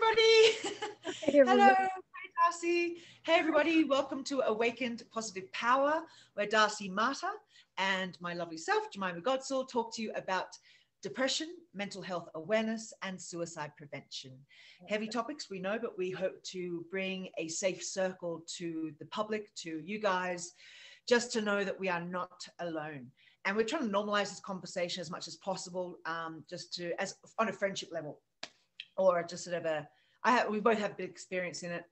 everybody. Hey, Hello. Hi, Darcy. Hey, everybody. Welcome to Awakened Positive Power, where Darcy Marta and my lovely self, Jemima Godsoul, talk to you about depression, mental health awareness, and suicide prevention. Heavy topics, we know, but we hope to bring a safe circle to the public, to you guys, just to know that we are not alone. And we're trying to normalize this conversation as much as possible, just to, as on a friendship level, or just sort of we both have a bit of experience in it.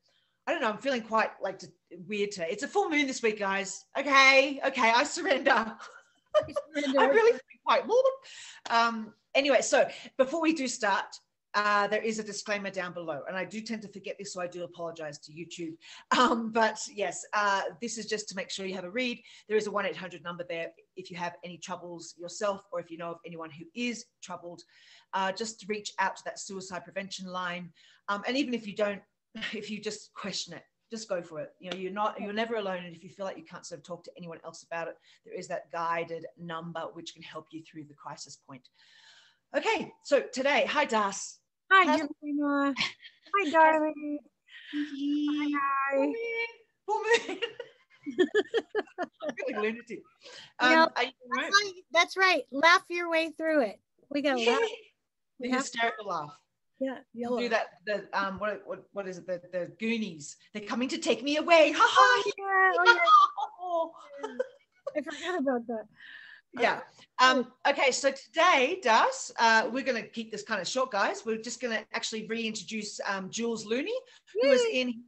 I don't know, I'm feeling quite like weird today. It's a full moon this week, guys. Okay, I surrender. I'm really feeling quite warm. Anyway, so before we do start, there is a disclaimer down below, and I do tend to forget this, so I do apologize to YouTube. But yes, this is just to make sure you have a read. There is a 1-800 number there if you have any troubles yourself, or if you know of anyone who is troubled, just to reach out to that suicide prevention line. And even if you don't, if you just question it, just go for it. You know, you're never alone. And if you feel like you can't sort of talk to anyone else about it, there is that guided number which can help you through the crisis point. Okay, so today, hi, Das. Hi, Jemima. Hi, darling. Hi. Full moon. I'm feeling lunatic. That's right. Laugh your way through it. We got to laugh. The hysterical laugh. Yeah, you'll do that. The what is it? The Goonies. They're coming to take me away. Ha ha. Yeah. I forgot about that. Yeah. Okay, so today, Das, we're going to keep this kind of short, guys. We're just going to actually reintroduce Jules Looney, who was in,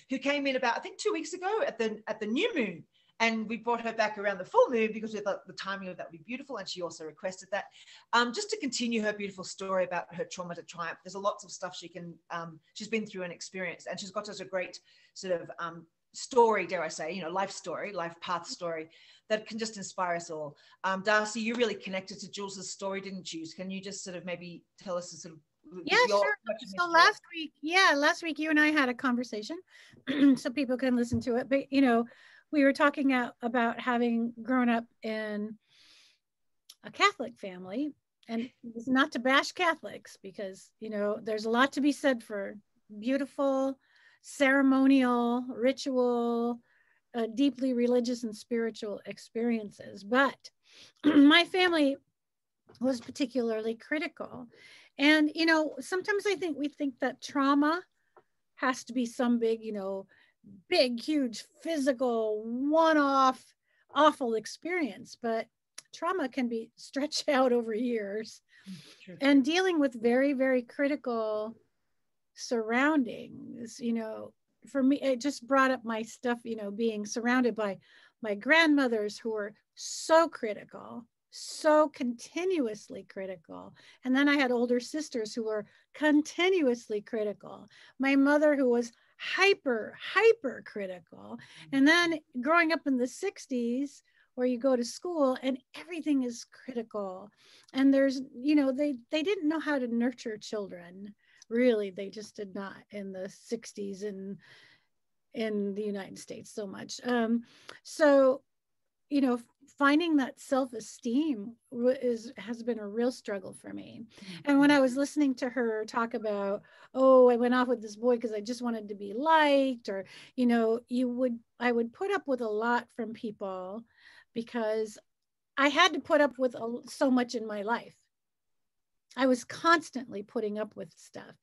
who came in about, I think, 2 weeks ago at the new moon. And we brought her back around the full moon because we thought the timing of that would be beautiful. And she also requested that. Just to continue her beautiful story about her trauma to triumph. There's lots of stuff she's been through and experienced. And she's got such a great sort of story, dare I say, life story, life path story that can just inspire us all. Darcy, you really connected to Jules's story, didn't you? Can you just sort of maybe tell us sort of sure. So last week you and I had a conversation so people can listen to it. But, we were talking about having grown up in a Catholic family, and it's not to bash Catholics because, there's a lot to be said for beautiful, ceremonial, ritual, deeply religious and spiritual experiences. But my family was particularly critical. And, sometimes we think that trauma has to be some big, big, huge, physical, one-off, awful experience. But trauma can be stretched out over years. Sure. And dealing with very, very critical surroundings, for me, it just brought up my stuff, being surrounded by my grandmothers who were so critical, so continuously critical. And then I had older sisters who were continuously critical. My mother who was hyper critical. And then growing up in the 60s, where you go to school and everything is critical. And there's, they didn't know how to nurture children. Really, they just did not in the 60s in the United States so much. So, finding that self-esteem has been a real struggle for me. Mm-hmm. And when I was listening to her talk about, I went off with this boy because I just wanted to be liked, or, I would put up with a lot from people because I had to put up with so much in my life. I was constantly putting up with stuff,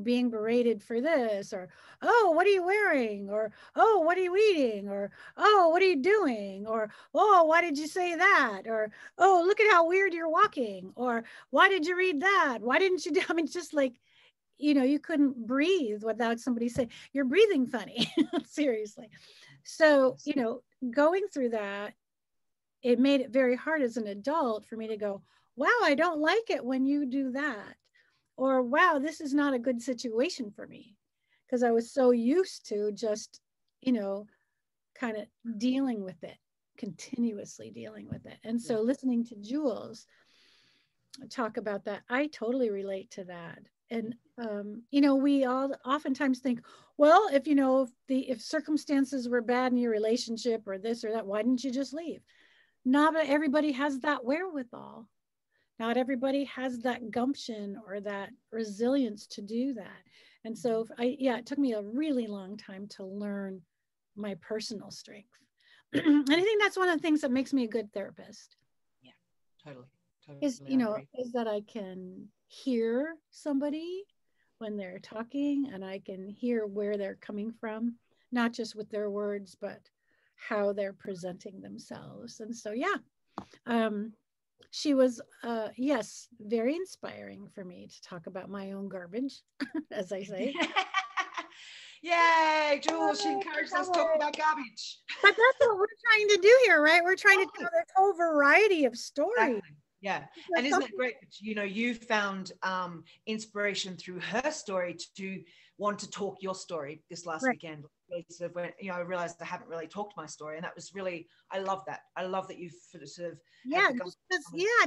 being berated for this, or, oh, what are you wearing? Or, oh, what are you eating? Or, oh, what are you doing? Or, oh, why did you say that? Or, oh, look at how weird you're walking. Or, why did you read that? Why didn't you do? I mean, just like, you couldn't breathe without somebody saying, you're breathing funny, seriously. So, going through that, it made it very hard as an adult for me to go, wow, I don't like it when you do that. Or, wow, this is not a good situation for me. Because I was so used to just, kind of dealing with it, continuously dealing with it. And so listening to Jules talk about that, I totally relate to that. And, we all oftentimes think, well, if circumstances were bad in your relationship or this or that, why didn't you just leave? Not everybody has that wherewithal. Not everybody has that gumption or that resilience to do that. And so it took me a really long time to learn my personal strength. And I think that's one of the things that makes me a good therapist. Yeah, totally. Is, is that I can hear somebody when they're talking, and I can hear where they're coming from, not just with their words, but how they're presenting themselves. And so, she was, yes, very inspiring for me to talk about my own garbage, as I say. Yay, Jules, she encouraged us to talk about garbage. But that's what we're trying to do here, right? We're trying to tell this whole variety of stories. Exactly. Yeah. And isn't it great that, you found inspiration through her story to want to talk your story this last weekend. Sort of when, I realized I haven't really talked my story, and that was really, I love that. I love that you've sort of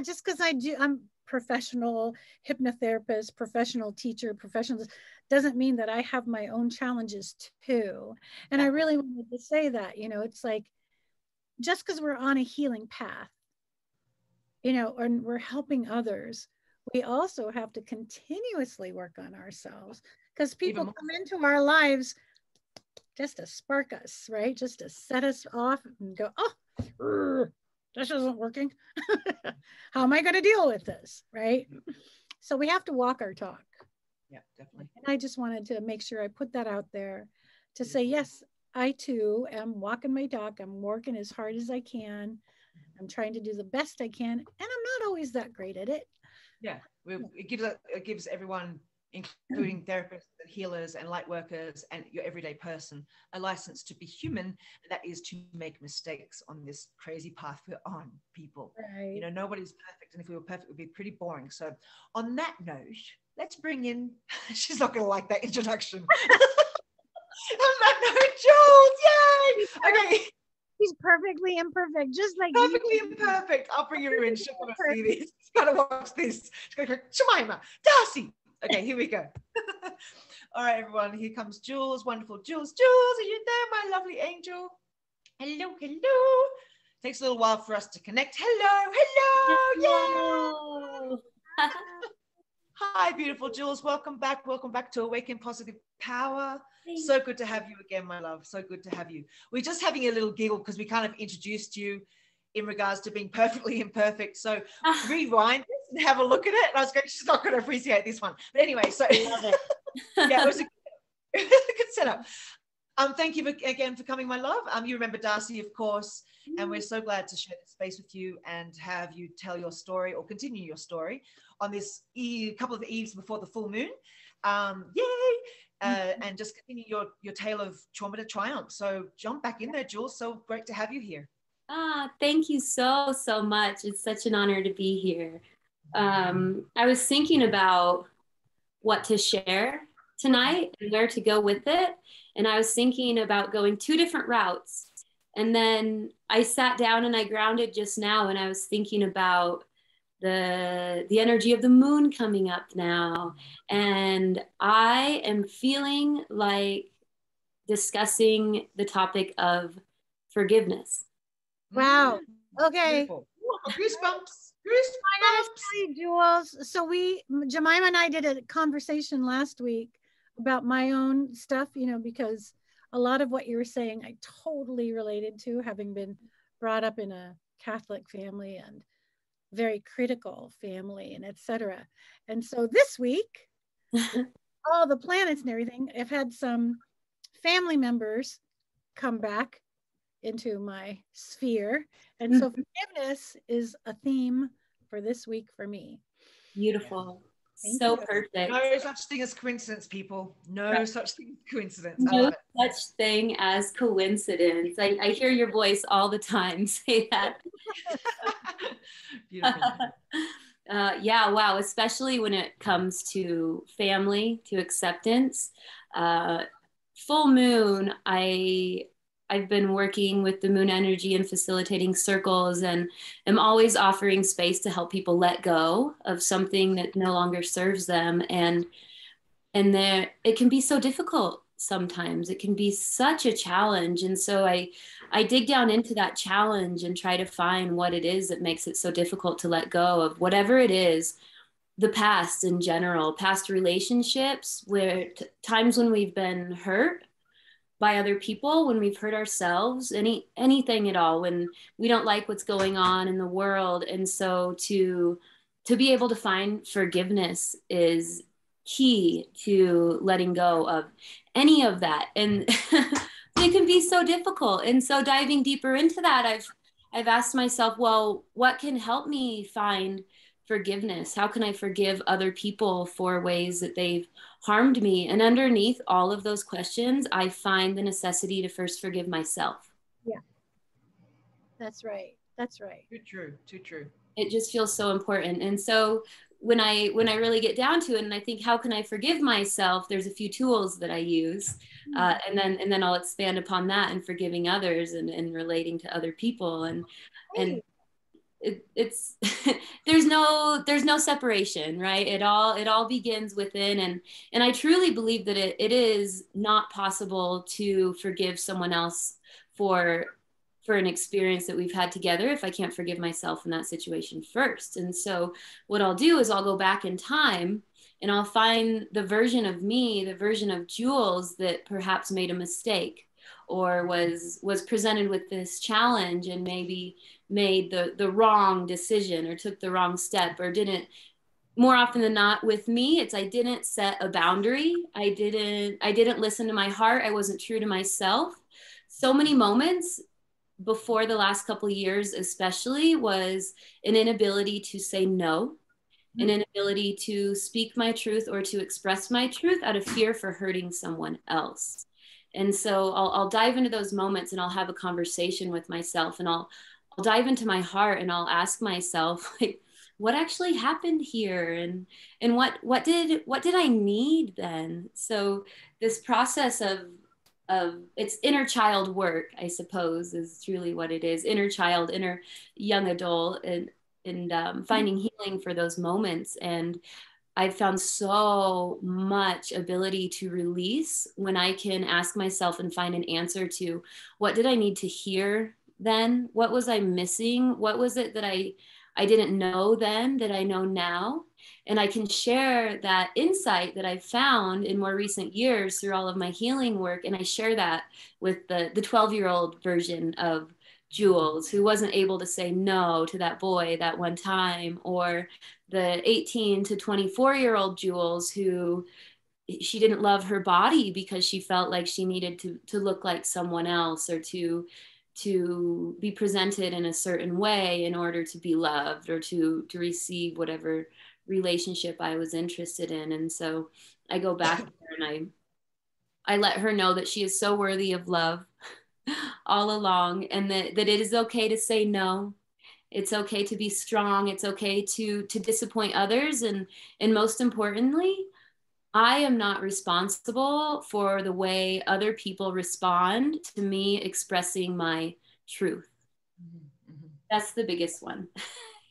just because I'm professional hypnotherapist, professional teacher, professional, doesn't mean that I have my own challenges too. And I really wanted to say that, it's like, just because we're on a healing path, and we're helping others, we also have to continuously work on ourselves, because people come into our lives just to spark us, right? Just to set us off and go, oh, this isn't working. How am I going to deal with this, right? So we have to walk our talk. Yeah, definitely. And I just wanted to make sure I put that out there to say, yes, I too am walking my talk. I'm working as hard as I can. I'm trying to do the best I can, and I'm not always that great at it. Yeah, it gives everyone, including therapists and healers and light workers and your everyday person, a license to be human, and that is to make mistakes on this crazy path we're on, people. Right. Nobody's perfect, and if we were perfect, it would be pretty boring. So on that note, let's bring in, she's not going to like that introduction. On that note, Jules, yay! Okay. He's perfectly imperfect, just like perfectly imperfect. I'll bring her in. She's going to see this. She's going to watch this. She's going to go, Jemima, Darcy. Okay, here we go. All right, everyone. Here comes Jules. Wonderful Jules. Jules, are you there, my lovely angel? Hello. Takes a little while for us to connect. Hello. Yay! Hi, beautiful Jules. Welcome back to Awaken Positive Power. So good to have you again, my love. So good to have you. We're just having a little giggle because we kind of introduced you in regards to being perfectly imperfect. So rewind this and have a look at it. And I was going, she's not going to appreciate this one. But anyway, so love it. Yeah, it was a good setup. Thank you again for coming, my love. You remember Darcy, of course, and we're so glad to share this space with you and have you tell your story or continue your story on this couple of eves before the full moon. Yay! And just continue your tale of trauma to triumph. So jump back in there, Jules. So great to have you here. Thank you so much. It's such an honor to be here. I was thinking about what to share tonight and where to go with it. And I was thinking about going 2 different routes. And then I sat down and I grounded just now, and I was thinking about the energy of the moon coming up now. And I am feeling like discussing the topic of forgiveness. Wow. Okay. Goosebumps. I gotta tell you, Jules. So Jemima and I did a conversation last week about my own stuff, because a lot of what you were saying, I totally related to, having been brought up in a Catholic family and very critical family and etc. And so this week, all the planets and everything, I've had some family members come back into my sphere. And so forgiveness is a theme for this week for me. Beautiful. Thank so you. Perfect. No such thing as coincidence, people. No such thing as coincidence. No such thing as coincidence. I hear your voice all the time say that. Beautiful. Yeah, wow. Especially when it comes to family, to acceptance. Full moon, I've been working with the moon energy and facilitating circles, and am always offering space to help people let go of something that no longer serves them. And there, it can be so difficult sometimes. It can be such a challenge. And so I dig down into that challenge and try to find what it is that makes it so difficult to let go of whatever it is, the past in general, past relationships, where times when we've been hurt by other people, when we've hurt ourselves, anything at all, when we don't like what's going on in the world. And so to be able to find forgiveness is key to letting go of any of that. And it can be so difficult. And so diving deeper into that, I've asked myself, well, what can help me find forgiveness? How can I forgive other people for ways that they've harmed me? And underneath all of those questions, I find the necessity to first forgive myself. Yeah, that's right. That's right. Too true. Too true. It just feels so important. And so when I really get down to it, and I think, how can I forgive myself? There's a few tools that I use, and then I'll expand upon that and forgiving others and relating to other people. And it's there's no separation, right? It all begins within. And I truly believe that it is not possible to forgive someone else for an experience that we've had together if I can't forgive myself in that situation first. And so what I'll do is I'll go back in time and I'll find the version of me, the version of Jules that perhaps made a mistake or was presented with this challenge and maybe made the wrong decision or took the wrong step or didn't. More often than not with me, it's I didn't set a boundary. I didn't listen to my heart. I wasn't true to myself. So many moments before the last couple of years especially was an inability to say no, an inability to speak my truth or to express my truth out of fear for hurting someone else. And so I'll dive into those moments and I'll have a conversation with myself and I'll dive into my heart and I'll ask myself, like, what actually happened here? And what did I need then? So this process of it's inner child work, I suppose, is truly what it is. Inner child, inner young adult, and finding healing for those moments. And I've found so much ability to release when I can ask myself and find an answer to what did I need to hear then? What was I missing? What was it that I didn't know then that I know now? And I can share that insight that I've found in more recent years through all of my healing work. And I share that with the 12-year-old version of Jules, who wasn't able to say no to that boy that one time, or the 18 to 24-year-old Jules, who she didn't love her body because she felt like she needed to look like someone else or to be presented in a certain way in order to be loved or to receive whatever relationship I was interested in. And so I go back there and I let her know that she is so worthy of love all along, and that it is okay to say no. It's okay to be strong. It's okay to disappoint others. And most importantly, I am not responsible for the way other people respond to me expressing my truth. That's the biggest one.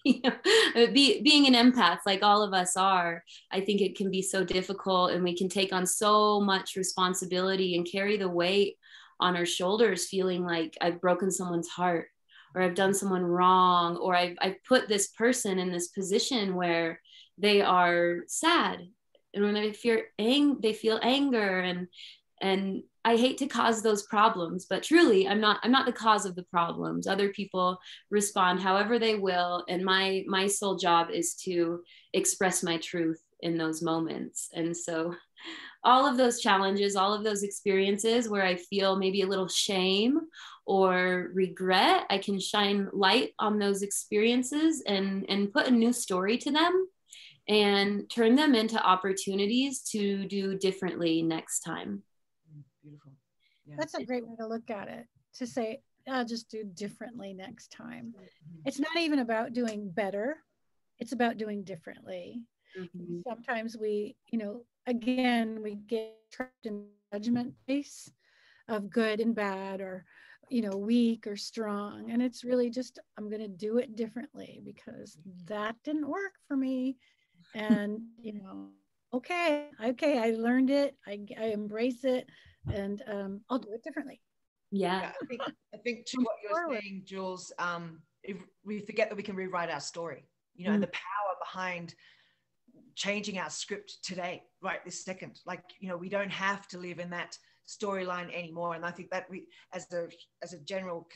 You know, being an empath, like all of us are, I think it can be so difficult, and we can take on so much responsibility and carry the weight on our shoulders, feeling like I've broken someone's heart, or I've done someone wrong, or I've put this person in this position where they are sad, and when they feel anger, and I hate to cause those problems, but truly I'm not the cause of the problems. Other people respond however they will, and my sole job is to express my truth in those moments. And so all of those challenges, all of those experiences where I feel maybe a little shame or regret, I can shine light on those experiences and put a new story to them and turn them into opportunities to do differently next time. Beautiful. Yeah. That's a great way to look at it, to say, I'll just do differently next time. It's not even about doing better. It's about doing differently. Sometimes we, again, we get trapped in judgment space of good and bad, or, weak or strong. And it's really just, I'm going to do it differently because that didn't work for me. And, okay, I learned it. I embrace it. and I'll do it differently. Yeah. I think to what you're saying, Jules, if we forget that we can rewrite our story, you know, and the power behind changing our script today, right this second. Like, you know, we don't have to live in that storyline anymore. And I think that we, as a general,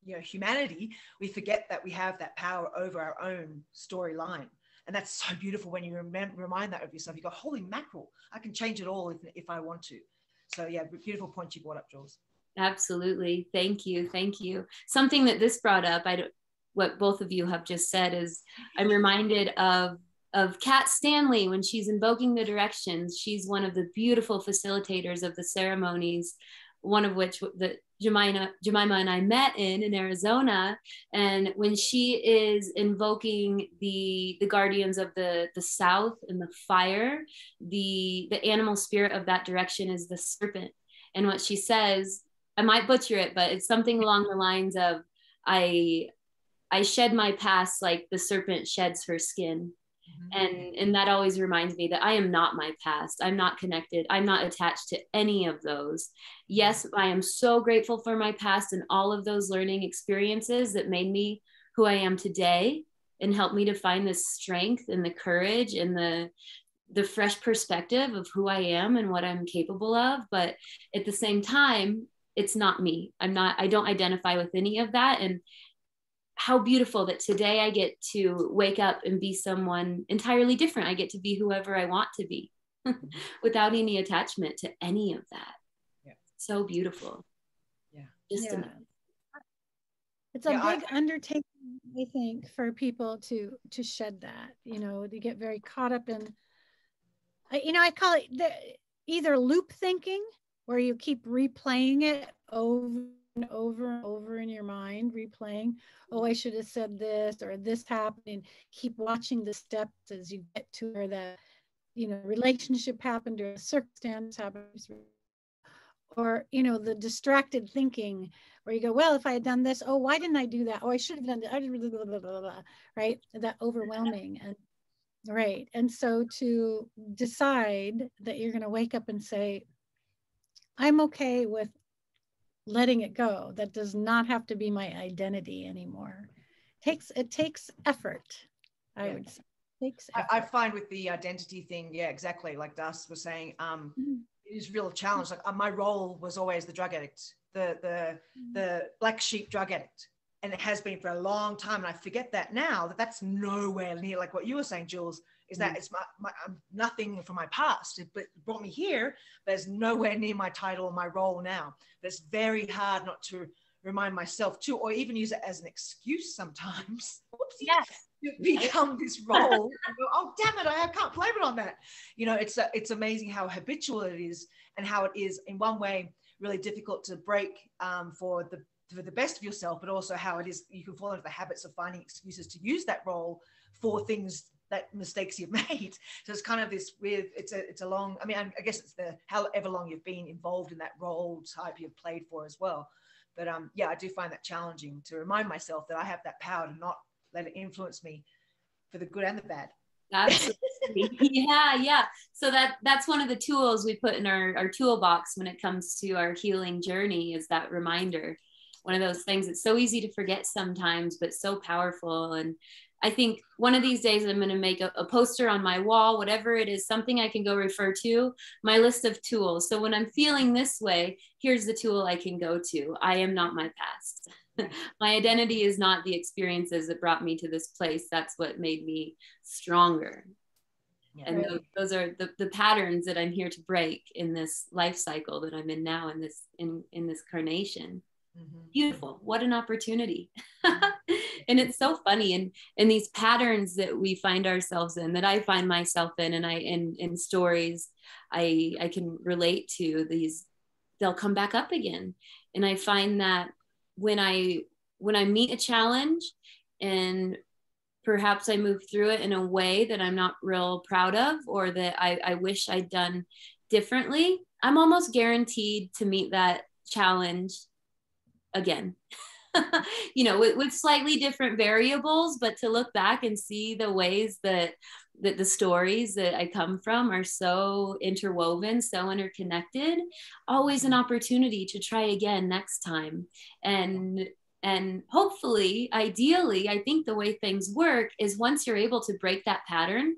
you know, humanity, we forget that we have that power over our own storyline. And that's so beautiful when you remind that of yourself. You go, holy mackerel, I can change it all if I want to. So yeah, beautiful point you brought up, Jules. Absolutely. Thank you. Thank you. Something that this brought up, what both of you have just said, is I'm reminded of Kat Stanley when she's invoking the directions. She's one of the beautiful facilitators of the ceremonies, one of which the Jemima and I met in Arizona. And when she is invoking the guardians of the South and the fire, the animal spirit of that direction is the serpent. And what she says, I might butcher it, but it's something along the lines of, I shed my past like the serpent sheds her skin. And that always reminds me that I am not my past. I'm not connected. I'm not attached to any of those. Yes, I am so grateful for my past and all of those learning experiences that made me who I am today and helped me to find the strength and the courage and the fresh perspective of who I am and what I'm capable of. But at the same time, it's not me. I don't identify with any of that. And how beautiful that today I get to wake up and be someone entirely different. I get to be whoever I want to be without any attachment to any of that. Yeah. So beautiful. Yeah. It's a big undertaking, I think, for people to shed that, you know, to get very caught up in, you know, I call it either loop thinking, where you keep replaying it over and over and over in your mind, replaying, oh, I should have said this, or this happened, and keep watching the steps as you get to where the, you know, relationship happened or a circumstance happened. Or, you know, the distracted thinking where you go, well, if I had done this, oh, why didn't I do that? Oh, I should have done that, blah, blah, blah, blah, right? That overwhelming. And right. And so to decide that you're going to wake up and say, I'm okay with letting it go. That does not have to be my identity anymore. It takes effort, I would say. I find with the identity thing, yeah, exactly. Like Darcy was saying, it is a real challenge. Like my role was always the drug addict, the black sheep drug addict. And it has been for a long time. And I forget that now, that's nowhere near, like what you were saying, Jules, is that it's I'm nothing from my past. It brought me here, but it's nowhere near my title or my role now. But it's very hard not to remind myself too, or even use it as an excuse sometimes. Whoopsie. Yes. To become this role. And go, oh, damn it, I can't blame it on that. You know, it's amazing how habitual it is, and how it is in one way really difficult to break for the best of yourself, but also how it is you can fall into the habits of finding excuses to use that role for things, that mistakes you've made. So it's kind of this weird, it's a long, I mean, I guess it's the however long you've been involved in that role type you've played for as well. But yeah, I do find that challenging to remind myself that I have that power to not let it influence me for the good and the bad. Absolutely. Yeah. So that's one of the tools we put in our toolbox when it comes to our healing journey, is that reminder. One of those things that's so easy to forget sometimes, but so powerful. And I think one of these days I'm going to make a poster on my wall, whatever it is, something I can go refer to, my list of tools. So when I'm feeling this way, here's the tool I can go to. I am not my past. My identity is not the experiences that brought me to this place. That's what made me stronger. Yeah, and right. those are the patterns that I'm here to break in this life cycle that I'm in now, in this carnation. Mm-hmm. Beautiful. What an opportunity. And it's so funny. And these patterns that we find ourselves in, that I find myself in, and in stories I can relate to, these, they'll come back up again. And I find that when I meet a challenge and perhaps I move through it in a way that I'm not real proud of, or that I wish I'd done differently, I'm almost guaranteed to meet that challenge again. You know, with slightly different variables, but to look back and see the ways that that the stories that I come from are so interwoven, so interconnected, always an opportunity to try again next time. And hopefully, ideally, I think the way things work is once you're able to break that pattern,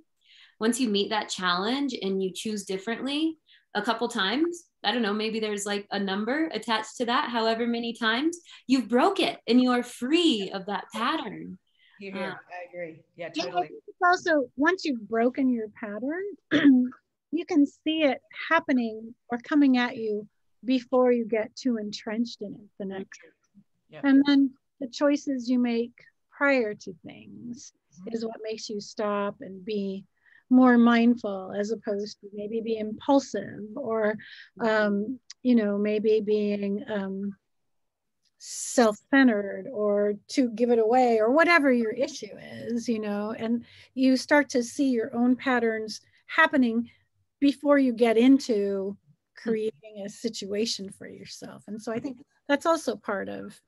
once you meet that challenge and you choose differently a couple times, I don't know, maybe there's like a number attached to that, however many times, you've broke it and you are free of that pattern. I agree. Yeah, Yeah, totally. it's also, once you've broken your pattern, you can see it happening or coming at you before you get too entrenched in it the next. Yeah. And then the choices you make prior to things is what makes you stop and be more mindful, as opposed to maybe be impulsive or, you know, maybe being self-centered or to give it away or whatever your issue is, you know, and you start to see your own patterns happening before you get into creating a situation for yourself. And so I think that's also part of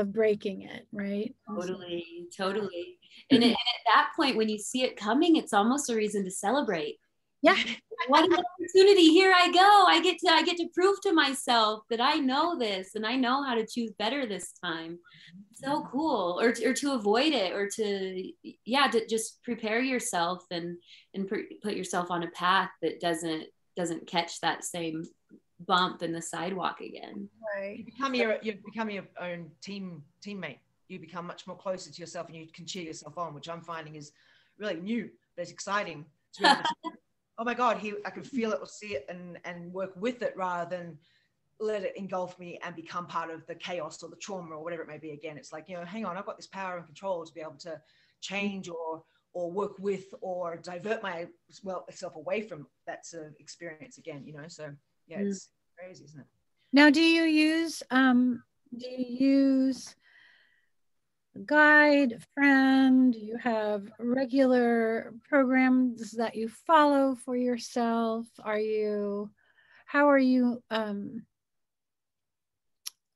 breaking it, right? Totally. And at that point, when you see it coming, it's almost a reason to celebrate. Yeah. What an opportunity. Here I go. I get to prove to myself that I know this and I know how to choose better this time. So cool. Or to avoid it, or to just prepare yourself and put yourself on a path that doesn't catch that same bump in the sidewalk again. Right. You become your own teammate. You become much more closer to yourself, and you can cheer yourself on, which I'm finding is really new, but it's exciting. It's really oh my God, I can feel it or see it and work with it rather than let it engulf me and become part of the chaos or the trauma or whatever it may be. Again, it's like, you know, hang on, I've got this power and control to be able to change or work with or divert myself away from that sort of experience again, you know? So yeah, it's crazy, isn't it? Now, do you use a guide, a friend? Do you have regular programs that you follow for yourself? How are you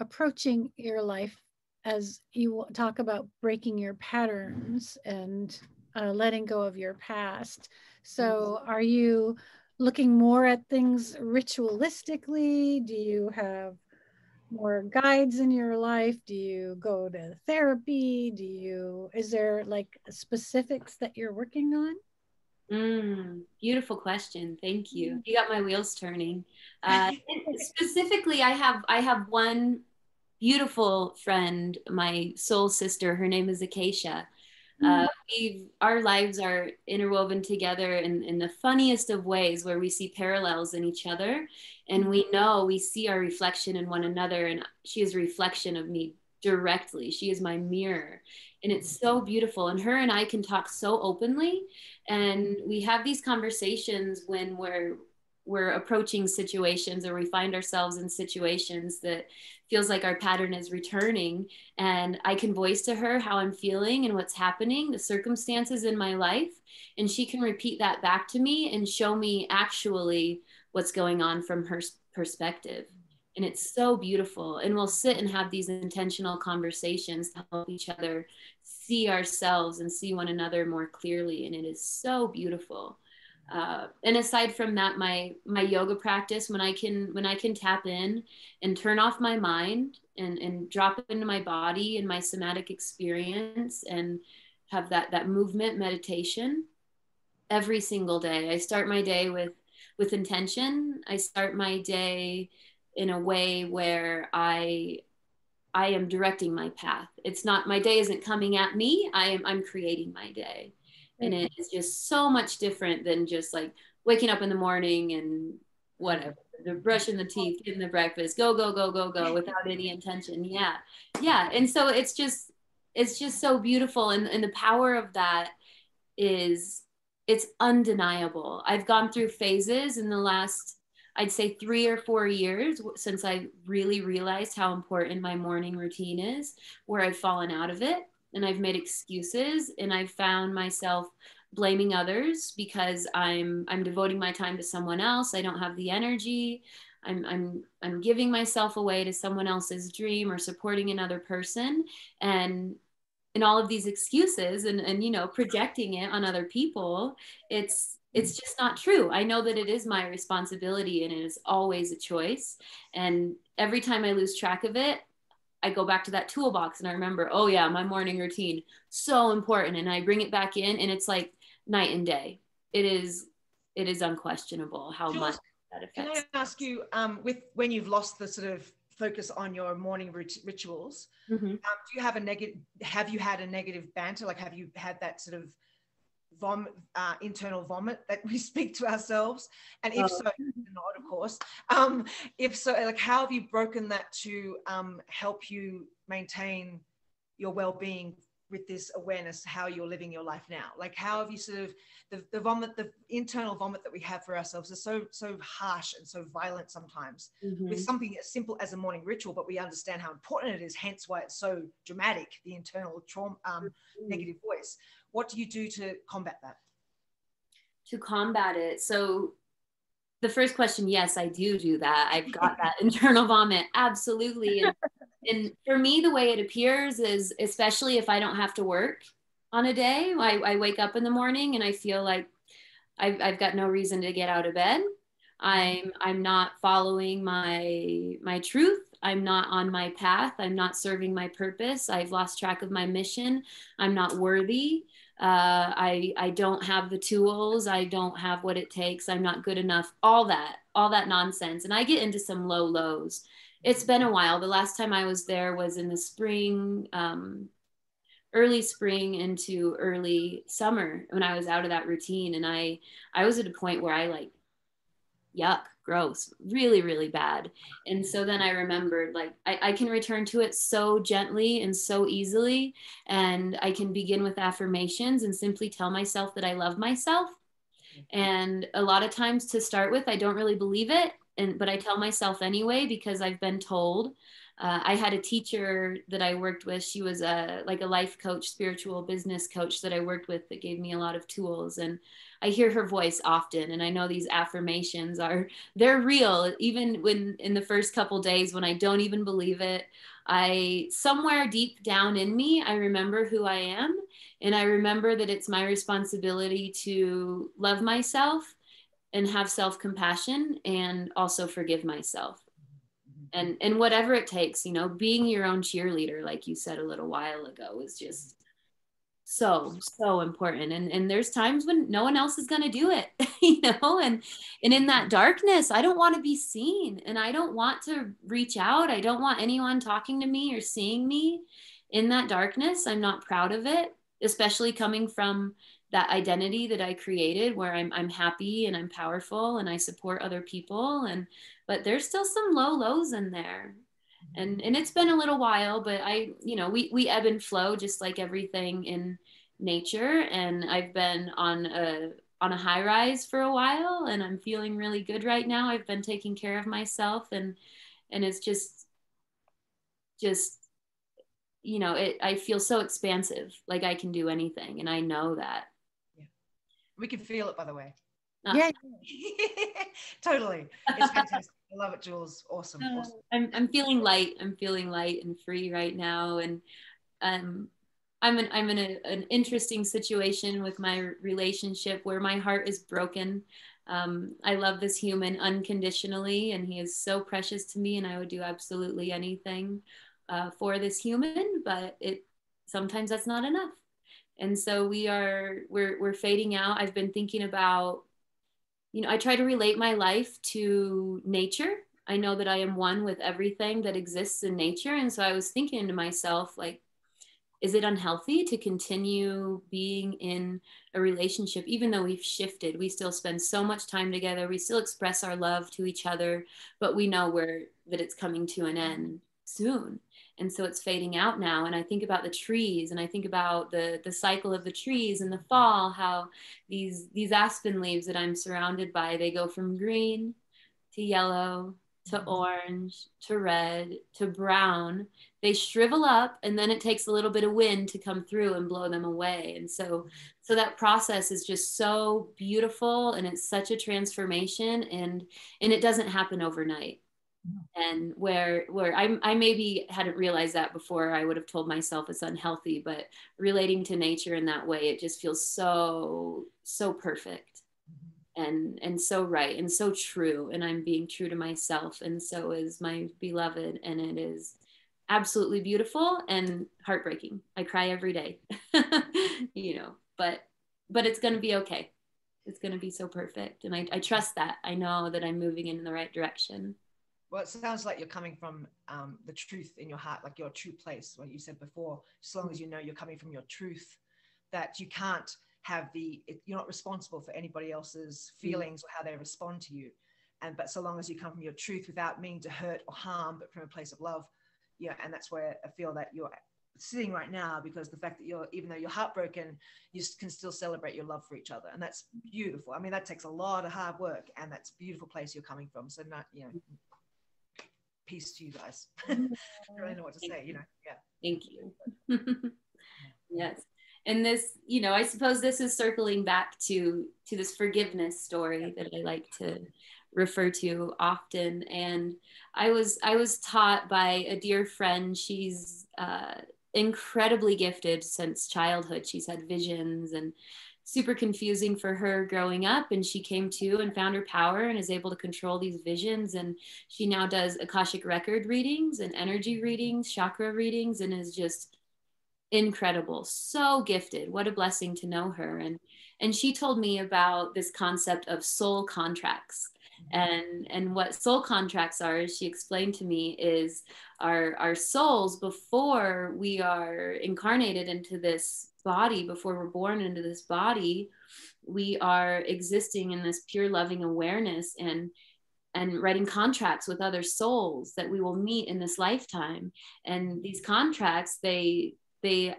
approaching your life as you talk about breaking your patterns and letting go of your past? So are you looking more at things ritualistically? Do you have more guides in your life? Do you go to therapy? Is there like specifics that you're working on? Beautiful question. Thank you. You got my wheels turning. Specifically, I have one beautiful friend, my soul sister. Her name is Acacia. Our lives are interwoven together in the funniest of ways, where we see parallels in each other, and we see our reflection in one another, and she is a reflection of me directly. She is my mirror, and it's so beautiful. And her and I can talk so openly, and we have these conversations when we're approaching situations, or we find ourselves in situations that feels like our pattern is returning, and I can voice to her how I'm feeling and what's happening, the circumstances in my life, and she can repeat that back to me and show me actually what's going on from her perspective. And it's so beautiful. And we'll sit and have these intentional conversations to help each other see ourselves and see one another more clearly, and it is so beautiful. And aside from that, my yoga practice, when I can tap in and turn off my mind and drop into my body and my somatic experience and have that movement meditation every single day. I start my day with intention. I start my day in a way where I am directing my path. It's not, my day isn't coming at me. I'm creating my day. And it is just so much different than just like waking up in the morning and whatever, brushing the teeth, getting the breakfast, go without any intention. Yeah. And so it's just so beautiful. And the power of that it's undeniable. I've gone through phases in the last, I'd say 3 or 4 years since I really realized how important my morning routine is, where I've fallen out of it. And I've made excuses, and I've found myself blaming others because I'm devoting my time to someone else. I don't have the energy. I'm giving myself away to someone else's dream or supporting another person. And and all of these excuses and you know, projecting it on other people, it's just not true. I know that it is my responsibility and it is always a choice. And every time I lose track of it, I go back to that toolbox and I remember, oh yeah, my morning routine, so important. And I bring it back in and it's like night and day. It is unquestionable how Jules, much that affects. Can I ask you, with when you've lost the sort of focus on your morning rituals, Mm-hmm. do you have have you had a negative banter? Like, have you had that sort of internal vomit that we speak to ourselves? And if so, not of course, if so, like, how have you broken that to help you maintain your well-being with this awareness, how you're living your life now? Like, how have you sort of, the vomit, the internal vomit that we have for ourselves is so harsh and so violent sometimes, Mm-hmm. with something as simple as a morning ritual, but we understand how important it is, hence why it's so dramatic, the internal trauma, negative voice. What do you do to combat that? To combat it. So the first question, yes, I do that. I've got that internal vomit. Absolutely. And for me, the way it appears is, especially if I don't have to work on a day, I wake up in the morning and I feel like I've got no reason to get out of bed. I'm not following my truth. I'm not on my path. I'm not serving my purpose. I've lost track of my mission. I'm not worthy. I don't have the tools. I don't have what it takes. I'm not good enough. All that nonsense. And I get into some low lows. It's been a while. The last time I was there was in the spring, early spring into early summer, when I was out of that routine. And I was at a point where I like, yuck, gross, really, really bad. And so then I remembered, like, I can return to it so gently and so easily. And I can begin with affirmations and simply tell myself that I love myself. And a lot of times, to start with, I don't really believe it. But I tell myself anyway, because I've been told. I had a teacher that I worked with. She was like a life coach, spiritual business coach that I worked with, that gave me a lot of tools. And I hear her voice often. And I know these affirmations they're real. Even when in the first couple days when I don't even believe it, somewhere deep down in me, I remember who I am. And I remember that it's my responsibility to love myself and have self-compassion and also forgive myself. And whatever it takes, you know, being your own cheerleader, like you said a little while ago, is just so important. And there's times when no one else is going to do it, you know, and in that darkness, I don't want to be seen, and I don't want to reach out. I don't want anyone talking to me or seeing me in that darkness. I'm not proud of it, especially coming from that identity that I created, where I'm happy and I'm powerful and I support other people. But there's still some low lows in there. And it's been a little while, but we ebb and flow just like everything in nature. And I've been on a high rise for a while, and I'm feeling really good right now. I've been taking care of myself, and it's just, you know, I feel so expansive, like I can do anything. And I know that. We can feel it, by the way. Yeah. Totally. It's fantastic. I love it, Jules. Awesome. I'm feeling light. I'm feeling light and free right now. And I'm in an interesting situation with my relationship where my heart is broken. I love this human unconditionally, and he is so precious to me, and I would do absolutely anything for this human, but sometimes that's not enough. And so we're fading out. I've been thinking about, you know, I try to relate my life to nature. I know that I am one with everything that exists in nature. And so I was thinking to myself, like, is it unhealthy to continue being in a relationship, even though we've shifted? We still spend so much time together. We still express our love to each other, but we know that it's coming to an end soon. And so it's fading out now. And I think about the trees, and I think about the cycle of the trees in the fall, how these aspen leaves that I'm surrounded by, they go from green to yellow to orange to red to brown. They shrivel up, and then it takes a little bit of wind to come through and blow them away. And so that process is just so beautiful, and it's such a transformation, and it doesn't happen overnight. And where I maybe hadn't realized that before, I would have told myself it's unhealthy, but relating to nature in that way, it just feels so perfect and so right and so true. And I'm being true to myself, and so is my beloved, and it is absolutely beautiful and heartbreaking. I cry every day, you know, but it's going to be okay. It's going to be so perfect. And I trust that. I know that I'm moving in the right direction. Well, it sounds like you're coming from the truth in your heart, like your true place, what you said before. As long as you know you're coming from your truth, that you can't have you're not responsible for anybody else's feelings or how they respond to you. But so long as you come from your truth without meaning to hurt or harm, but from a place of love, yeah. And that's where I feel that you're sitting right now, because the fact that even though you're heartbroken, you can still celebrate your love for each other. And that's beautiful. I mean, that takes a lot of hard work, and that's a beautiful place you're coming from. So not, peace to you guys. I don't really know what to say, Yeah. Thank you. Yes. And this, I suppose this is circling back to this forgiveness story that I like to refer to often. And I was taught by a dear friend. She's incredibly gifted since childhood. She's had visions, and super confusing for her growing up, and she came to and found her power and is able to control these visions. And she now does Akashic record readings and energy readings, chakra readings, and is just incredible, so gifted. What a blessing to know her. And she told me about this concept of soul contracts. And what soul contracts are, as she explained to me, is our souls, before we are incarnated into this body, before we're born into this body, we are existing in this pure loving awareness and writing contracts with other souls that we will meet in this lifetime. And these contracts, they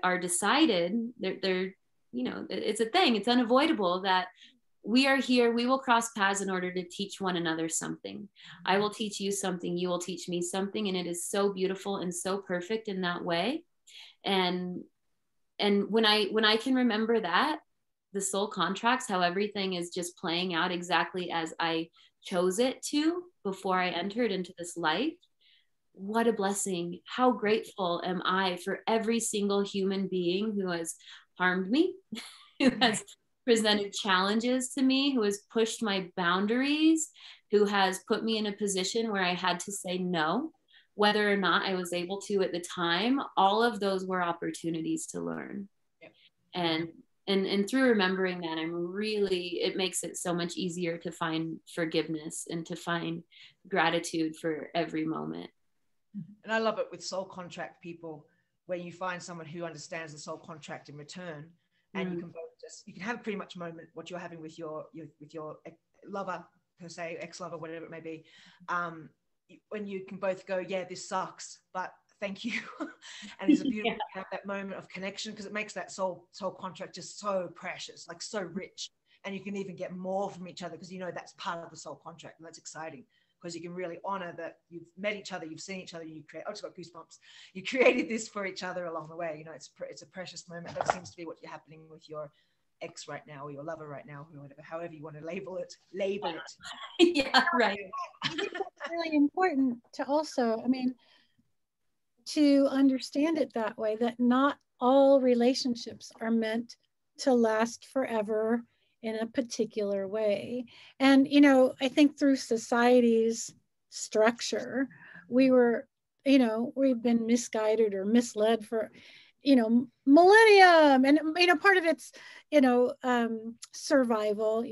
are decided, they're it's a thing, it's unavoidable that we are here, we will cross paths in order to teach one another something. I will teach you something, you will teach me something, and it is so beautiful and so perfect in that way. And when I can remember that, the soul contracts, how everything is just playing out exactly as I chose it to before I entered into this life, what a blessing. How grateful am I for every single human being who has harmed me, who has presented challenges to me, who has pushed my boundaries, who has put me in a position where I had to say no, whether or not I was able to at the time. All of those were opportunities to learn. Yep. And through remembering that, it makes it so much easier to find forgiveness and to find gratitude for every moment. And I love it with soul contract people, where you find someone who understands the soul contract in return, and you can both you can have pretty much a moment what you're having with your lover, per se, ex-lover, whatever it may be, when you can both go, yeah, this sucks, but thank you. And it's a beautiful to have that moment of connection, because it makes that soul contract just so precious, like so rich. And you can even get more from each other, because that's part of the soul contract, and that's exciting, because you can really honor that you've met each other, you've seen each other, I just got goosebumps. You created this for each other along the way. It's a precious moment. That seems to be what's happening with your ex right now, or your lover right now, or whatever, however you want to label it. Yeah, right. I think that's really important to also, to understand it that way, that not all relationships are meant to last forever in a particular way. And, I think through society's structure, we've been misguided or misled for, millennium. And, part of it's, survival,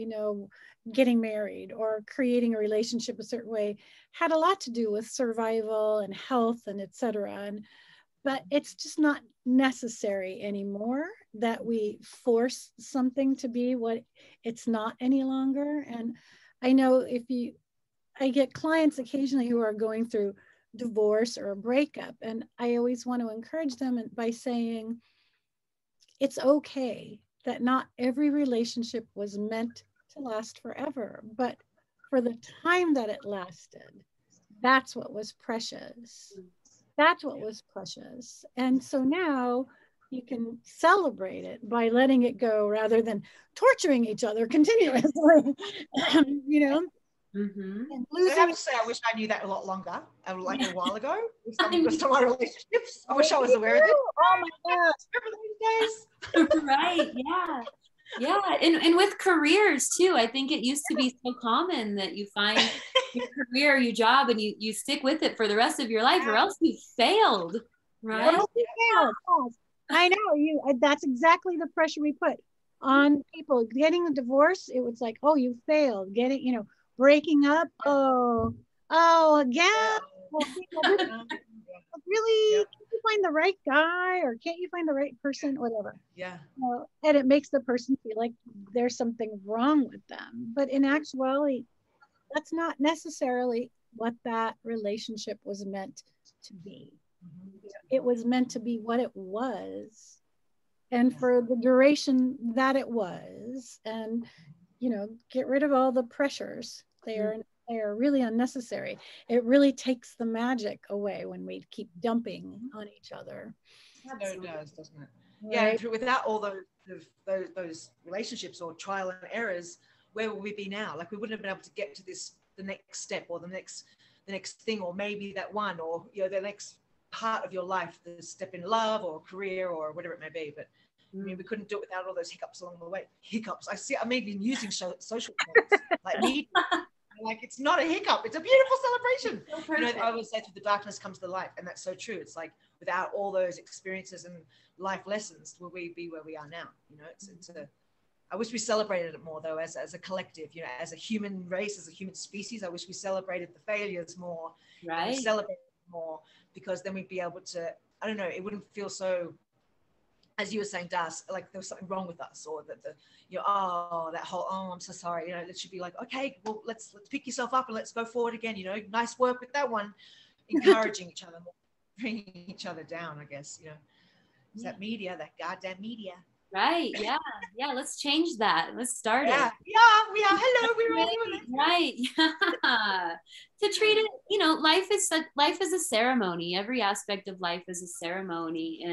getting married or creating a relationship a certain way had a lot to do with survival and health and etc. But it's just not necessary anymore that we force something to be what it's not any longer. And I know I get clients occasionally who are going through divorce or a breakup, and I always want to encourage them by saying, it's okay that not every relationship was meant to last forever, but for the time that it lasted, that's what was precious. That's what was precious. And so now you can celebrate it by letting it go rather than torturing each other continuously. And I have losing. to say, I wish I knew that a lot longer, like a while ago, with some of my relationships. I wish I was aware of it. Oh my gosh. Remember those days? Right. Yeah. Yeah. And with careers too, I think it used to be so common that you find your career, your job, and you stick with it for the rest of your life, or else you failed. Right. Yeah. Yes. I know that's exactly the pressure we put on people. Getting a divorce, it was like, oh, you failed. Getting, breaking up, again. Well, really, Yep. can't you find the right guy, or can't you find the right person, whatever. Yeah. And it makes the person feel like there's something wrong with them. But in actuality, that's not necessarily what that relationship was meant to be. It was meant to be what it was, and for the duration that it was, and get rid of all the pressures. They are really unnecessary. It really takes the magic away when we keep dumping on each other. So it does, doesn't it? Right? Yeah. Without all those relationships or trial and errors, where would we be now? Like, we wouldn't have been able to get to the next step, or the next thing, or maybe that one, or the next part of your life, the step in love or career or whatever it may be. But I mean, we couldn't do it without all those hiccups along the way. Hiccups. I'm even using social terms like me. Like, it's not a hiccup, it's a beautiful celebration. So I always say, through the darkness comes the light, and that's so true. It's like, without all those experiences and life lessons, will we be where we are now? I wish we celebrated it more, though, as a collective, as a human race, as a human species. I wish we celebrated the failures more. Right. We celebrated more, because then we'd be able to, I don't know, it wouldn't feel so, as you were saying, Das, like there was something wrong with us, or that I'm so sorry. It should be like, okay, well, let's pick yourself up and let's go forward again. Nice work with that one. Encouraging each other more, bringing each other down, I guess. It's that media, that goddamn media. Right. Yeah. Yeah. Let's change that. Let's start it. Yeah. We are. Hello. We're all doing it. Right. Yeah. To treat it, life is a ceremony. Every aspect of life is a ceremony,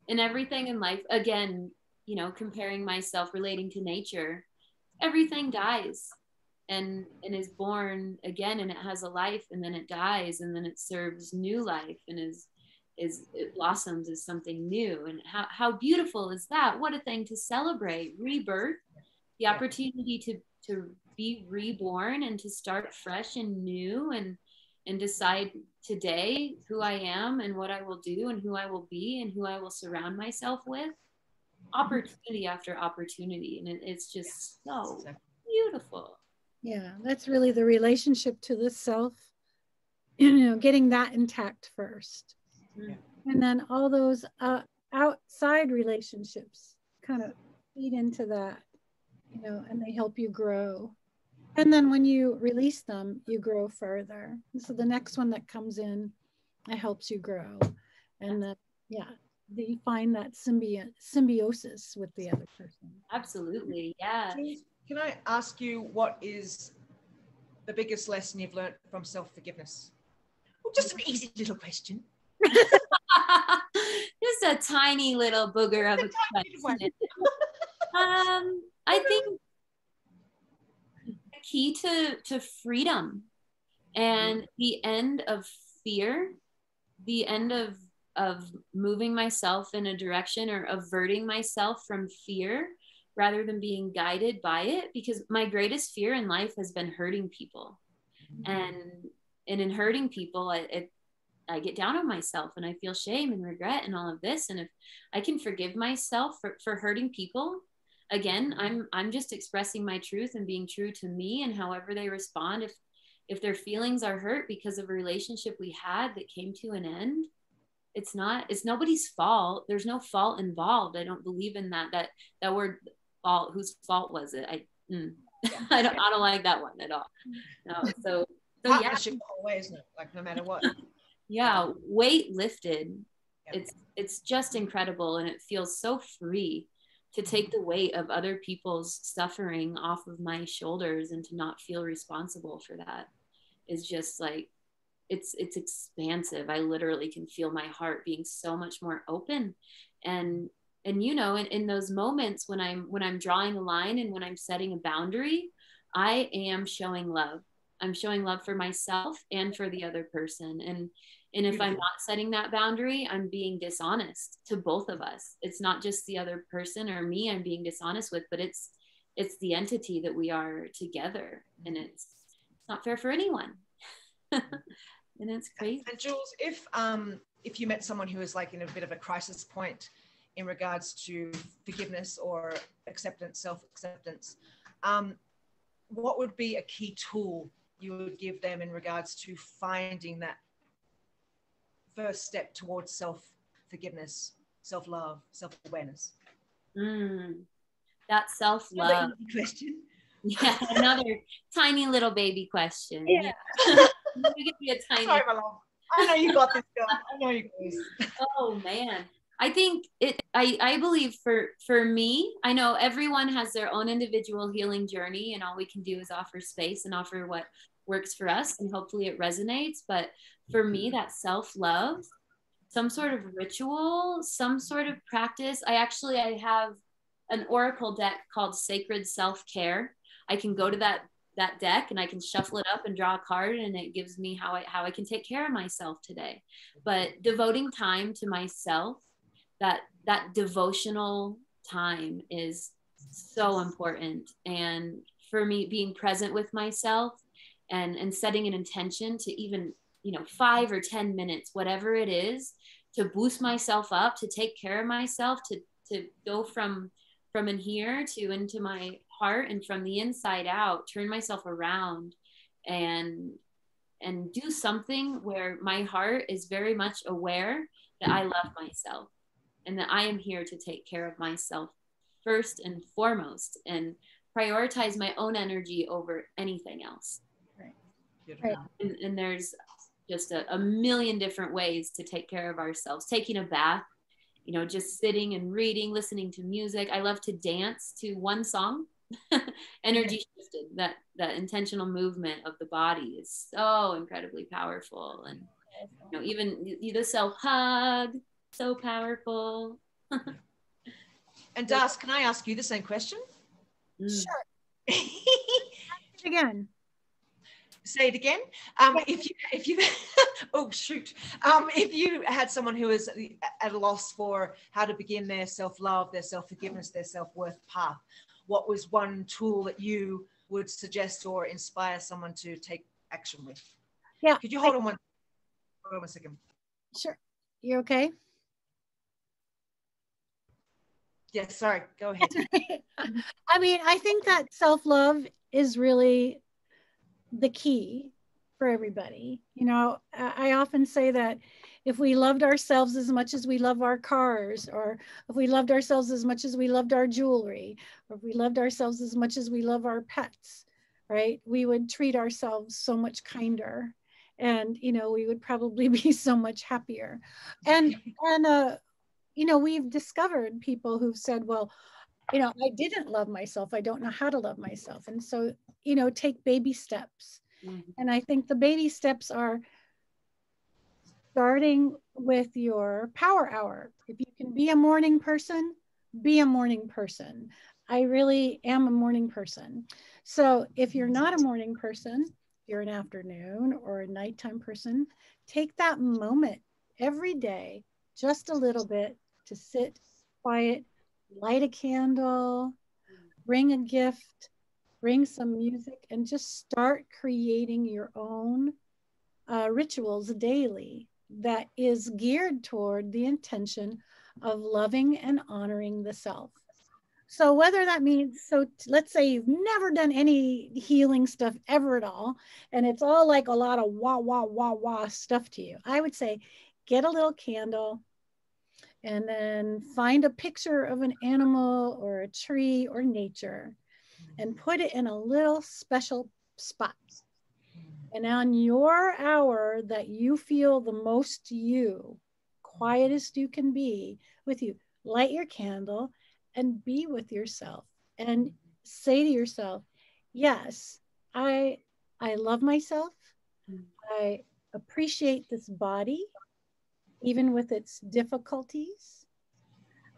and everything in life, again, comparing myself, relating to nature, everything dies and is born again, and it has a life, and then it dies, and then it serves new life, and it blossoms as something new. And how beautiful is that? What a thing to celebrate. Rebirth, the opportunity to be reborn and to start fresh and new, and decide today who I am and what I will do and who I will be and who I will surround myself with. Opportunity after opportunity. And it's just so beautiful. Yeah, that's really the relationship to the self, getting that intact first. Yeah. And then all those outside relationships kind of feed into that, and they help you grow. And then when you release them, you grow further. So the next one that comes in, it helps you grow. And then, you find that symbiosis with the other person. Absolutely. Yeah. Can I ask you, what is the biggest lesson you've learned from self-forgiveness? Well, just an easy little question. Just a tiny little booger of a question. I think the key to freedom and the end of fear, the end of moving myself in a direction or averting myself from fear rather than being guided by it, because my greatest fear in life has been hurting people. And in hurting people, I get down on myself, and I feel shame and regret and all of this. And if I can forgive myself for hurting people, again, I'm just expressing my truth and being true to me, and however they respond, if their feelings are hurt because of a relationship we had that came to an end, it's nobody's fault. There's no fault involved. I don't believe in that word fault. Whose fault was it? I don't like that one at all. No. So partnership always, isn't it? Like, no matter what. Yeah, weight lifted. It's just incredible, and it feels so free to take the weight of other people's suffering off of my shoulders, and to not feel responsible for that is just like, it's expansive. I literally can feel my heart being so much more open, and in those moments when I'm drawing a line and when I'm setting a boundary, I am showing love. I'm showing love for myself and for the other person. And if I'm not setting that boundary, I'm being dishonest to both of us. It's not just the other person or me I'm being dishonest with, but it's the entity that we are together, and it's not fair for anyone. And it's crazy. And Jules, if you met someone who is like in a bit of a crisis point in regards to forgiveness or acceptance, self-acceptance, what would be a key tool you would give them in regards to finding that first step towards self-forgiveness, self-love, self-awareness? That self-love. Another easy question. Yeah, another tiny little baby question. Yeah. Give you a tiny. Sorry, my love. I know you got this, girl. I know you got this. Oh man, I think I believe for me, I know everyone has their own individual healing journey, and all we can do is offer space and offer what works for us, and hopefully it resonates. But for me, that self-love, some sort of ritual, some sort of practice. I have an oracle deck called Sacred Self-Care. I can go to that deck and I can shuffle it up and draw a card, and it gives me how I can take care of myself today. But devoting time to myself, that devotional time is so important. And for me, being present with myself and setting an intention to even, 5 or 10 minutes, whatever it is, to boost myself up, to take care of myself, to go from in here to into my heart, and from the inside out, turn myself around and do something where my heart is very much aware that I love myself and that I am here to take care of myself first and foremost, and prioritize my own energy over anything else. Right. And there's just a million different ways to take care of ourselves. Taking a bath, just sitting and reading, listening to music. I love to dance to one song. Energy shifted. That intentional movement of the body is so incredibly powerful. And even the self hug, so powerful. And Darcy, can I ask you the same question? Sure. Again. Say it again. If you oh shoot, if you had someone who is at a loss for how to begin their self-love, their self-forgiveness, their self-worth path, what was one tool that you would suggest or inspire someone to take action with? Yeah. Could you hold on one second? Sure. You okay? Yes. Sorry. Go ahead. I mean, I think that self-love is really the key for everybody. I often say that if we loved ourselves as much as we love our cars, or if we loved ourselves as much as we loved our jewelry, or if we loved ourselves as much as we love our pets, right, we would treat ourselves so much kinder, and we would probably be so much happier. And we've discovered people who've said, well, I didn't love myself. I don't know how to love myself. And so, take baby steps. Mm-hmm. And I think the baby steps are starting with your power hour. If you can be a morning person, be a morning person. I really am a morning person. So if you're not a morning person, you're an afternoon or a nighttime person, take that moment every day, just a little bit, to sit quiet, light a candle, bring a gift, bring some music, and just start creating your own rituals daily that is geared toward the intention of loving and honoring the self. So whether that means, let's say you've never done any healing stuff ever at all, and it's all like a lot of wah, wah, wah, wah stuff to you, I would say get a little candle, and then find a picture of an animal or a tree or nature and put it in a little special spot. And on your hour that you feel the most you, quietest you can be with you, light your candle and be with yourself and say to yourself, yes, I love myself. I appreciate this body, even with its difficulties.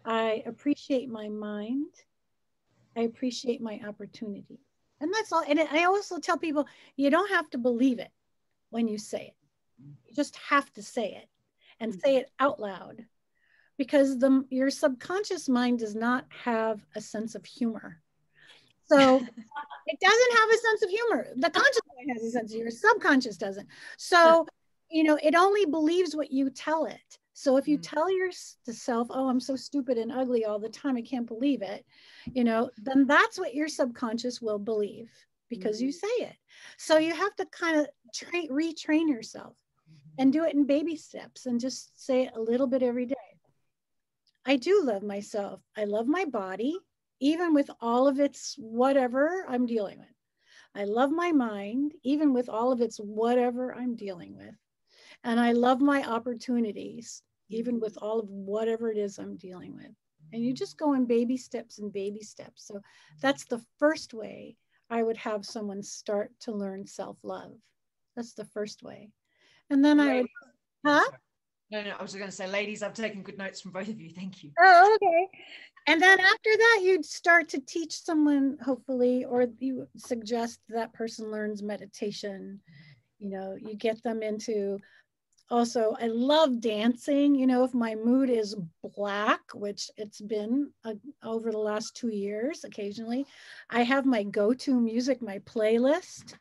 I appreciate my mind. I appreciate my opportunity. And that's all. And I also tell people, you don't have to believe it when you say it. You just have to say it and say it out loud, because your subconscious mind does not have a sense of humor. So it doesn't have a sense of humor. The conscious mind has a sense of humor, subconscious doesn't. So, it only believes what you tell it. So if you tell yourself, oh, I'm so stupid and ugly all the time, I can't believe it, then that's what your subconscious will believe because you say it. So you have to kind of retrain yourself and do it in baby steps and just say it a little bit every day. I do love myself. I love my body, even with all of its whatever I'm dealing with. I love my mind, even with all of its whatever I'm dealing with. And I love my opportunities, even with all of whatever it is I'm dealing with. And you just go in baby steps and baby steps. So that's the first way I would have someone start to learn self-love. That's the first way. And then I would, No, I was going to say, ladies, I've taken good notes from both of you. Thank you. Oh, okay. And then after that, you'd start to teach someone, hopefully, or you suggest that person learns meditation. You get them into, also, I love dancing. If my mood is black, which it's been over the last 2 years, occasionally, I have my go-to music, my playlist.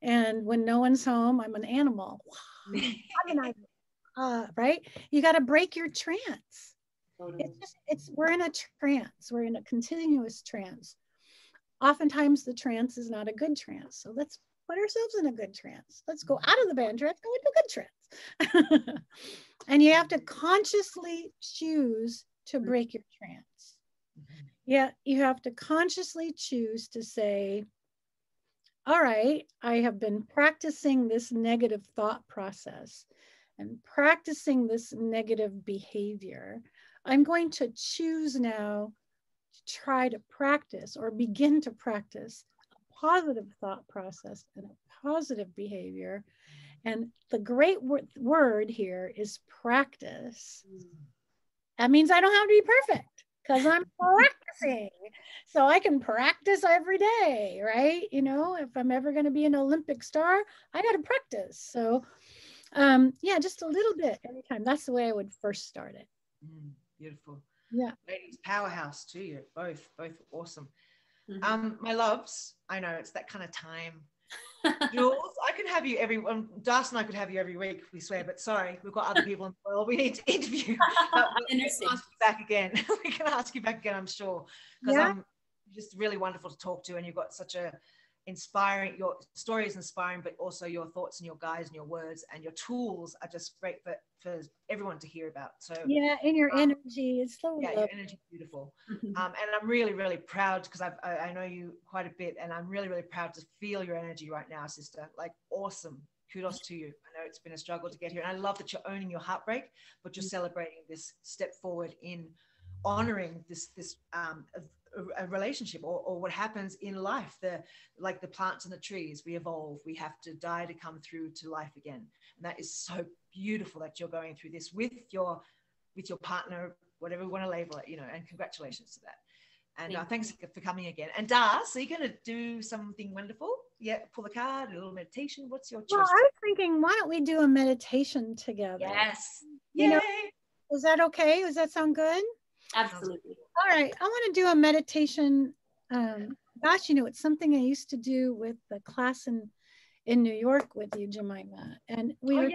And when no one's home, I'm an animal. Right? You got to break your trance. We're in a trance. We're in a continuous trance. Oftentimes the trance is not a good trance. So let's put ourselves in a good trance. Let's go out of the bad trance, go into a good trance. And you have to consciously choose to break your trance. Yeah, you have to consciously choose to say, all right, I have been practicing this negative thought process and practicing this negative behavior. I'm going to choose now to try to practice or begin to practice a positive thought process and a positive behavior. And the great word here is practice. That means I don't have to be perfect because I'm practicing. So I can practice every day, right? If I'm ever going to be an Olympic star, I got to practice. So yeah, just a little bit every time. That's the way I would first start it. Beautiful. Yeah. Ladies, powerhouse to you. Both awesome. My loves, I know it's that kind of time. Jules, I could have you Darcy and I could have you every week, we swear, but sorry, we've got other people in the world we need to interview. We can ask you back again. We can ask you back again, I'm sure, because I'm just really wonderful to talk to, and you've got such a inspiring, your story is inspiring, but also your thoughts and your guides and your words and your tools are just great for everyone to hear about. So yeah, and your energy is so your energy is beautiful. And I'm really, really proud because I know you quite a bit, and I'm really, really proud to feel your energy right now, sister. Like, awesome. Kudos to you. I know it's been a struggle to get here, and I love that you're owning your heartbreak, but you're celebrating this step forward in honoring this a relationship or what happens in life. Like the plants and the trees, we evolve, we have to die to come through to life again. And that is so beautiful that you're going through this with your partner, whatever we want to label it, and congratulations to that. And thanks for coming again. And Darcy, are you going to do something wonderful? Yeah, pull the card, a little meditation. What's your choice? Well, I was thinking, why don't we do a meditation together? Yes. Yay. Is that okay? Does that sound good? Absolutely. All right. I want to do a meditation. Gosh, it's something I used to do with the class in New York with you, Jemima. And we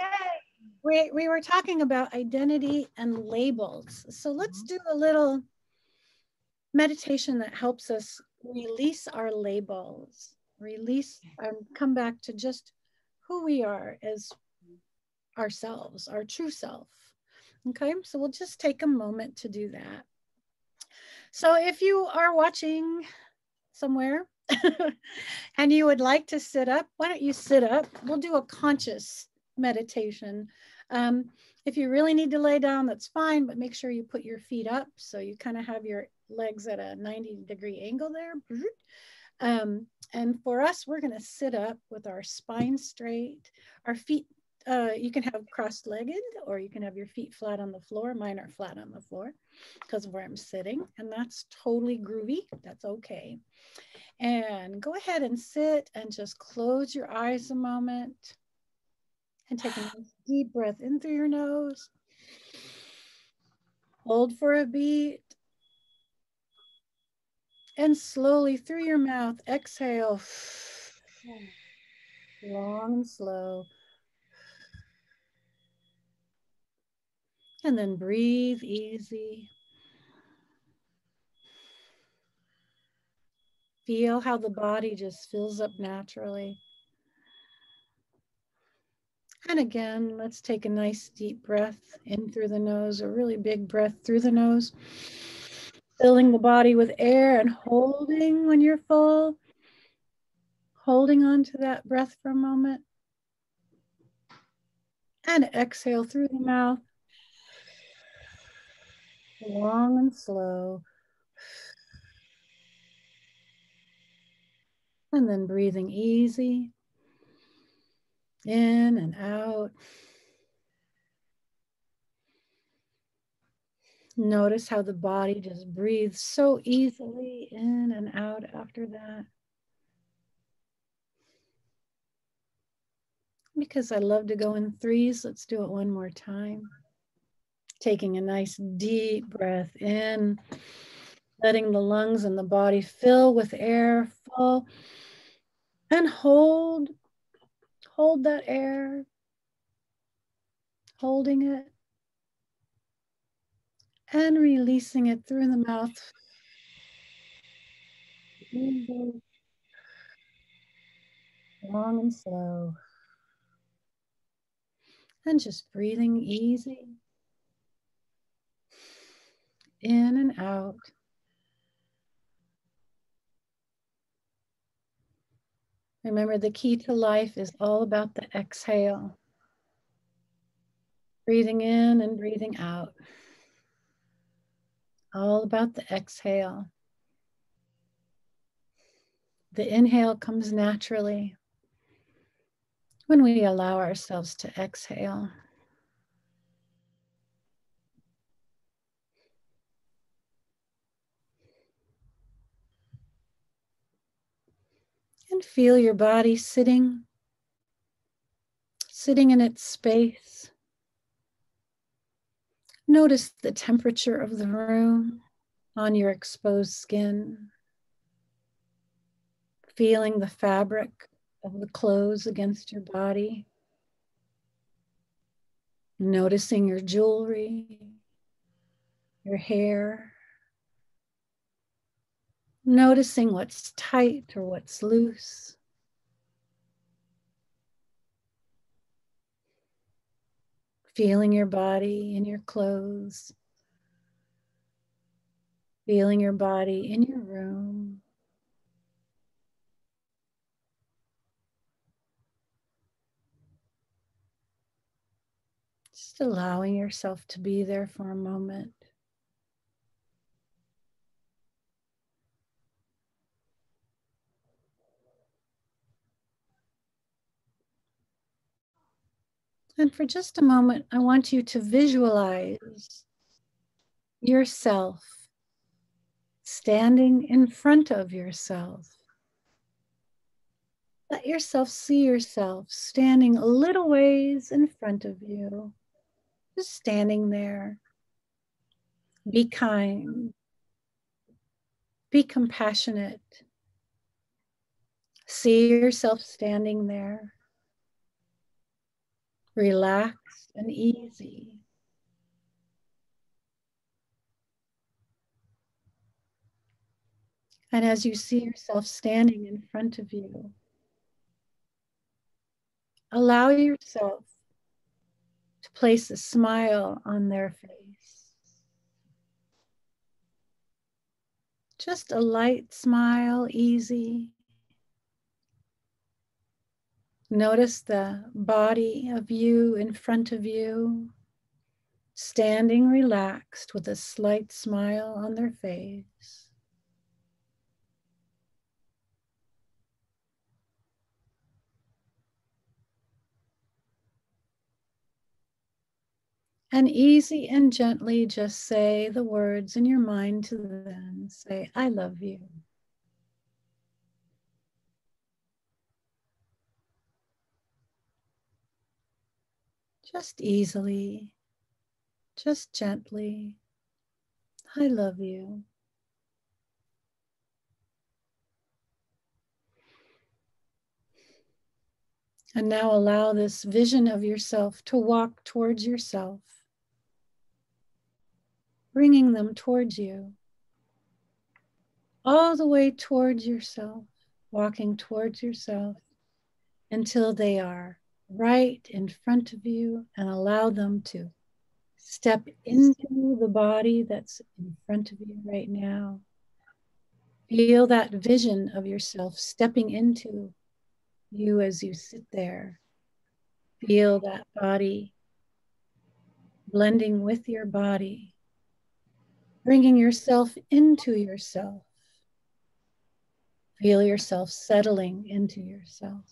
were talking about identity and labels. So let's do a little meditation that helps us release our labels, and come back to just who we are as ourselves, our true self. Okay, so we'll just take a moment to do that. So if you are watching somewhere and you would like to sit up, why don't you sit up? We'll do a conscious meditation. If you really need to lay down, that's fine, but make sure you put your feet up so you kind of have your legs at a 90-degree angle there. And for us, we're going to sit up with our spine straight, our feet You can have cross-legged, or you can have your feet flat on the floor. Mine are flat on the floor because of where I'm sitting, and that's totally groovy. That's okay. And go ahead and sit and just close your eyes a moment and take a nice deep breath in through your nose. Hold for a beat. And slowly through your mouth, exhale. Long and slow. And then breathe easy. Feel how the body just fills up naturally. And again, let's take a nice deep breath in through the nose, a really big breath through the nose. Filling the body with air and holding when you're full. Holding on to that breath for a moment. And exhale through the mouth. Long and slow. And then breathing easy. In and out. Notice how the body just breathes so easily in and out after that. Because I love to go in threes, let's do it one more time. Taking a nice deep breath in, letting the lungs and the body fill with air, full, and hold that air, holding it, and releasing it through the mouth. Easy, long and slow. And just breathing easy, in and out. Remember, the key to life is all about the exhale. Breathing in and breathing out. All about the exhale. The inhale comes naturally when we allow ourselves to exhale. And feel your body sitting in its space. Notice the temperature of the room on your exposed skin. Feeling the fabric of the clothes against your body. Noticing your jewelry, your hair. Noticing what's tight or what's loose. Feeling your body in your clothes. Feeling your body in your room. Just allowing yourself to be there for a moment. And for just a moment, I want you to visualize yourself standing in front of yourself. Let yourself see yourself standing a little ways in front of you. Just standing there. Be kind. Be compassionate. See yourself standing there. Relaxed and easy. And as you see yourself standing in front of you, allow yourself to place a smile on their face. Just a light smile, easy. Notice the body of you in front of you, standing relaxed with a slight smile on their face. And easy and gently just say the words in your mind to them. Say, I love you. Just easily, just gently. I love you. And now allow this vision of yourself to walk towards yourself, bringing them towards you, all the way towards yourself, walking towards yourself until they are right in front of you, and allow them to step into the body that's in front of you right now. Feel that vision of yourself stepping into you as you sit there. Feel that body blending with your body, bringing yourself into yourself. Feel yourself settling into yourself.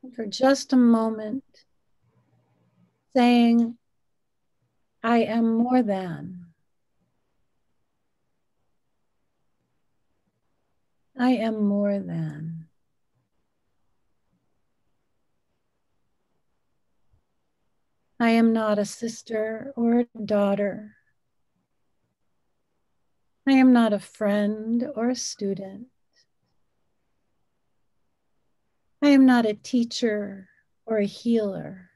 And for just a moment, saying, I am more than. I am more than. I am not a sister or a daughter. I am not a friend or a student. I am not a teacher or a healer.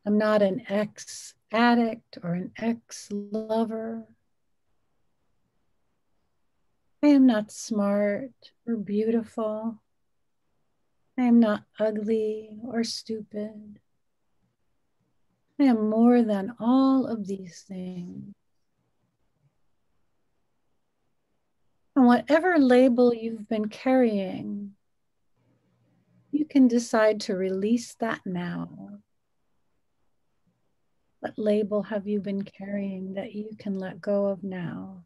I'm not an ex-addict or an ex-lover. I am not smart or beautiful. I am not ugly or stupid. I am more than all of these things. And whatever label you've been carrying, you can decide to release that now. What label have you been carrying that you can let go of now?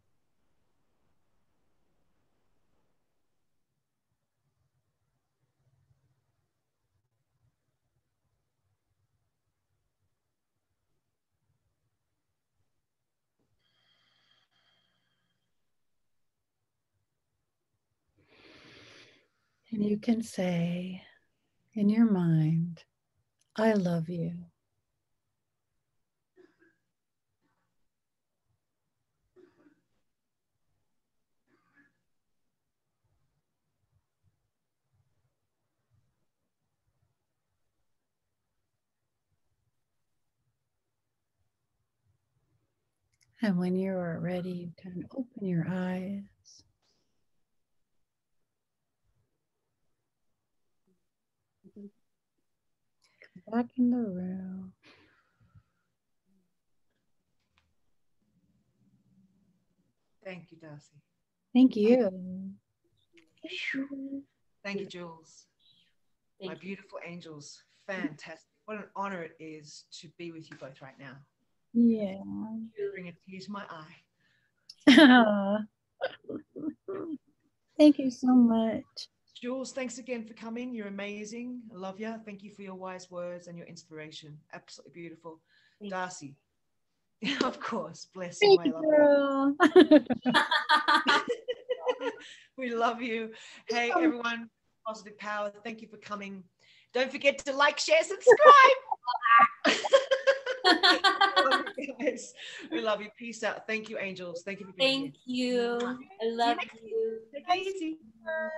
And you can say in your mind, I love you. And when you are ready, you can open your eyes. Come back in the room. Thank you, Darcy. Thank you. Thank you, Jules. My beautiful angels. Fantastic. What an honor it is to be with you both right now. Yeah. Bring a tear to my eye. Thank you so much. Jules, thanks again for coming. You're amazing. I love you. Thank you for your wise words and your inspiration. Absolutely beautiful. Thanks. Darcy. Of course. Bless you, my Girl. We love you. Hey, everyone. Positive Power. Thank you for coming. Don't forget to like, share, subscribe. Love you guys. We love you. Peace out. Thank you, angels. Thank you for being here. Thank you. I love you. Take it easy. Bye.